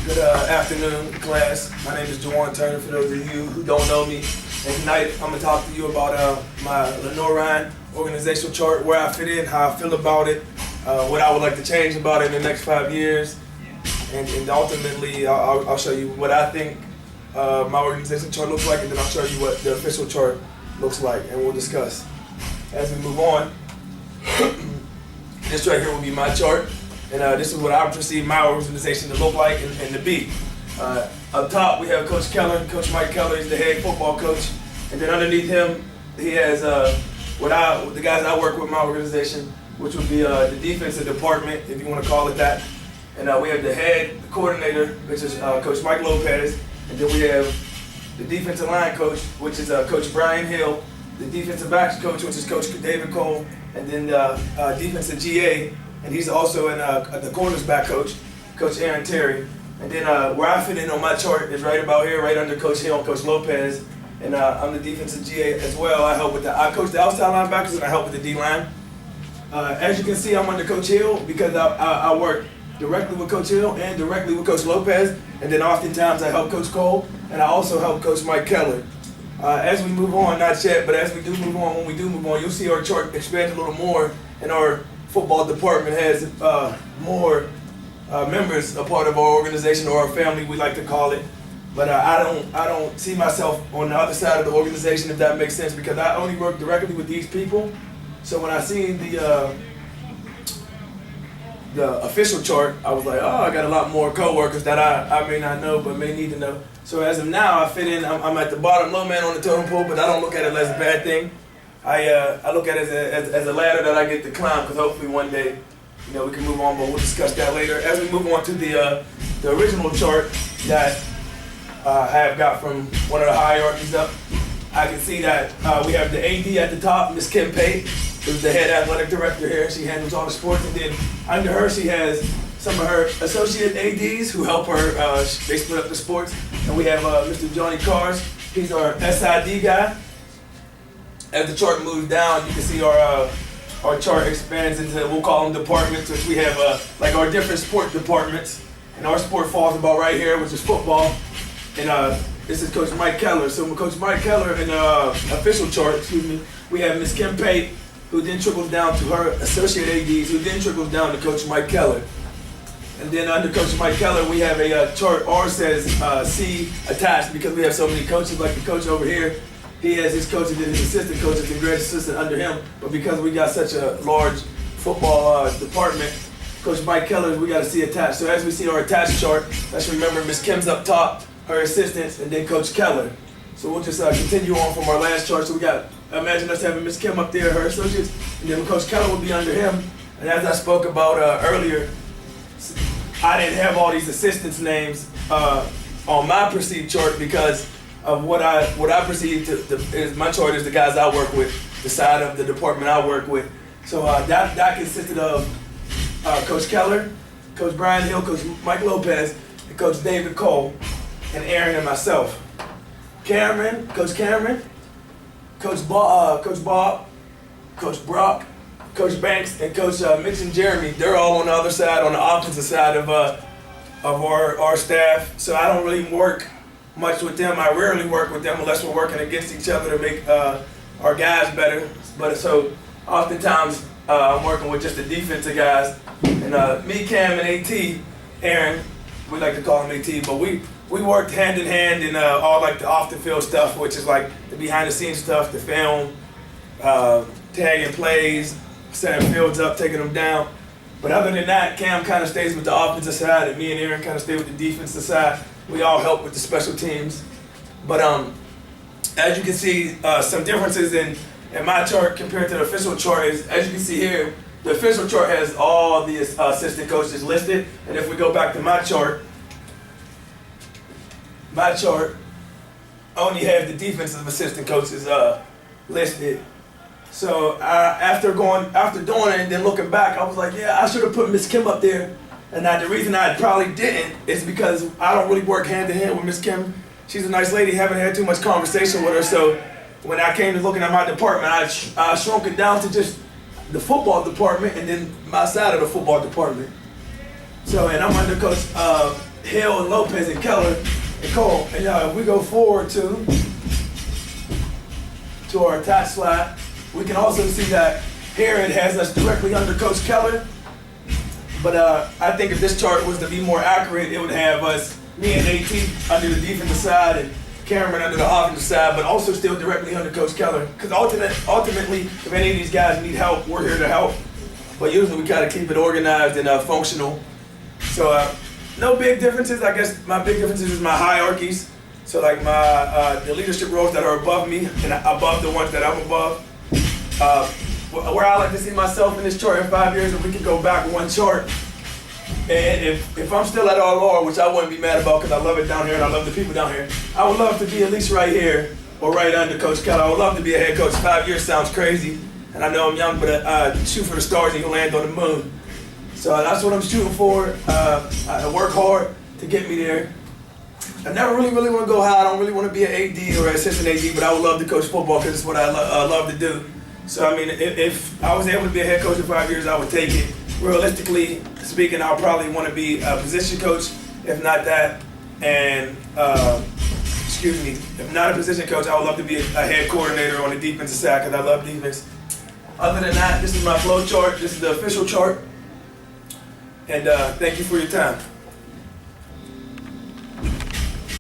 Good afternoon, class. My name is Jawan Turner, for those of you who don't know me. And tonight, I'm going to talk to you about my Lenore organizational chart, where I fit in, how I feel about it, what I would like to change about it in the next 5 years. And ultimately, I'll show you what I think my organizational chart looks like, and then I'll show you what the official chart looks like, and we'll discuss. As we move on, this right here will be my chart. And this is what I perceive my organization to look like and to be. Up top, we have Coach Keller. Coach Mike Keller is the head football coach. And then underneath him, he has the guys I work with in my organization, which would be the defensive department, if you want to call it that. And we have the head coordinator, which is Coach Mike Lopez. And then we have the defensive line coach, which is Coach Brian Hill. The defensive backs coach, which is Coach David Cole. And then the defensive GA. And he's also the corners back coach, Coach Aaron Terry. And then where I fit in on my chart is right about here, right under Coach Hill and Coach Lopez. And I'm the defensive GA as well. I coach the outside linebackers and I help with the D-line. As you can see, I'm under Coach Hill because I work directly with Coach Hill and directly with Coach Lopez. And then oftentimes I help Coach Cole, and I also help Coach Mike Keller. As we move on, not yet, but as we do move on, when we do move on, you'll see our chart expand a little more, and our football department has more members, a part of our organization, or our family, we like to call it. But I don't see myself on the other side of the organization, if that makes sense, because I only work directly with these people. So when I seen the official chart, I was like, oh, I got a lot more coworkers that I may not know, but may need to know. So as of now, I fit in. I'm at the bottom, low man on the totem pole, but I don't look at it as a bad thing. I look at it as a ladder that I get to climb, because hopefully one day, we can move on, but we'll discuss that later. As we move on to the original chart that I have got from one of the hierarchies up, I can see that we have the AD at the top, Miss Kim Pate, who's the head athletic director here. She handles all the sports, and then under her she has some of her associate ADs who help her. They split up the sports, and we have Mr. Johnny Cars. He's our SID guy. As the chart moves down, you can see our chart expands into, we'll call them departments, which we have like our different sport departments. And our sport falls about right here, which is football. And this is Coach Mike Keller. So with Coach Mike Keller in the official chart, we have Miss Kim Pate, who then trickles down to her associate ADs, who then trickles down to Coach Mike Keller. And then under Coach Mike Keller, we have a chart, R says C attached, because we have so many coaches, like the coach over here. He has his coaches and his assistant coaches and grad assistant under him, but because we got such a large football department, Coach Mike Keller, we got to see attached. So as we see our attached chart, let's remember Miss Kim's up top, her assistants, and then Coach Keller. So we'll just continue on from our last chart. So we got, imagine us having Miss Kim up there, her associates, and then Coach Keller would be under him. And as I spoke about earlier, I didn't have all these assistants' names on my perceived chart because of what I perceive is my chart is the guys I work with, the side of the department I work with. So that consisted of Coach Keller, Coach Brian Hill, Coach Mike Lopez, and Coach David Cole, and Aaron and myself. Coach Cameron, Coach Bob, Coach Brock, Coach Banks, and Coach Mitch and Jeremy. They're all on the other side, on the opposite side of our staff. So I don't really work much with them. I rarely work with them unless we're working against each other to make our guys better. But so oftentimes I'm working with just the defensive guys. And me, Cam, and AT, Aaron, we like to call him AT, but we worked hand in hand in all like the off the field stuff, which is like the behind the scenes stuff, the film, tagging plays, setting fields up, taking them down. But other than that, Cam kind of stays with the offensive side, and me and Aaron kind of stay with the defensive side. We all help with the special teams. But as you can see, some differences in my chart compared to the official chart is, as you can see here, the official chart has all the assistant coaches listed. And if we go back to my chart only have the defensive assistant coaches listed. So after doing it and then looking back, I was like, yeah, I should have put Miss Kim up there. And the reason I probably didn't is because I don't really work hand in hand with Miss Kim. She's a nice lady, haven't had too much conversation with her. So when I came to looking at my department, I shrunk it down to just the football department and then my side of the football department. So, and I'm under Coach Hill and Lopez and Keller and Cole. And if we go forward to our attached slide, we can also see that here it has us directly under Coach Keller. But I think if this chart was to be more accurate, it would have us, me and AT under the defensive side and Cameron under the offensive side, but also still directly under Coach Keller. Because ultimately, if any of these guys need help, we're here to help. But usually we kind of keep it organized and functional. So no big differences. I guess my big differences is my hierarchies. So like the leadership roles that are above me and above the ones that I'm above. Where I like to see myself in this chart in 5 years, if we could go back one chart. And if I'm still at RLR, which I wouldn't be mad about because I love it down here and I love the people down here, I would love to be at least right here or right under Coach Keller. I would love to be a head coach. 5 years sounds crazy, and I know I'm young, but shoot for the stars and you'll land on the moon. So that's what I'm shooting for. I work hard to get me there. I never really want to go high. I don't really want to be an AD or assistant AD, but I would love to coach football because it's what I love to do. So I mean, if I was able to be a head coach in 5 years, I would take it. Realistically speaking, I'll probably want to be a position coach, if not that. And if not a position coach, I would love to be a head coordinator on the defensive side because I love defense. Other than that, this is my flow chart. This is the official chart. And thank you for your time.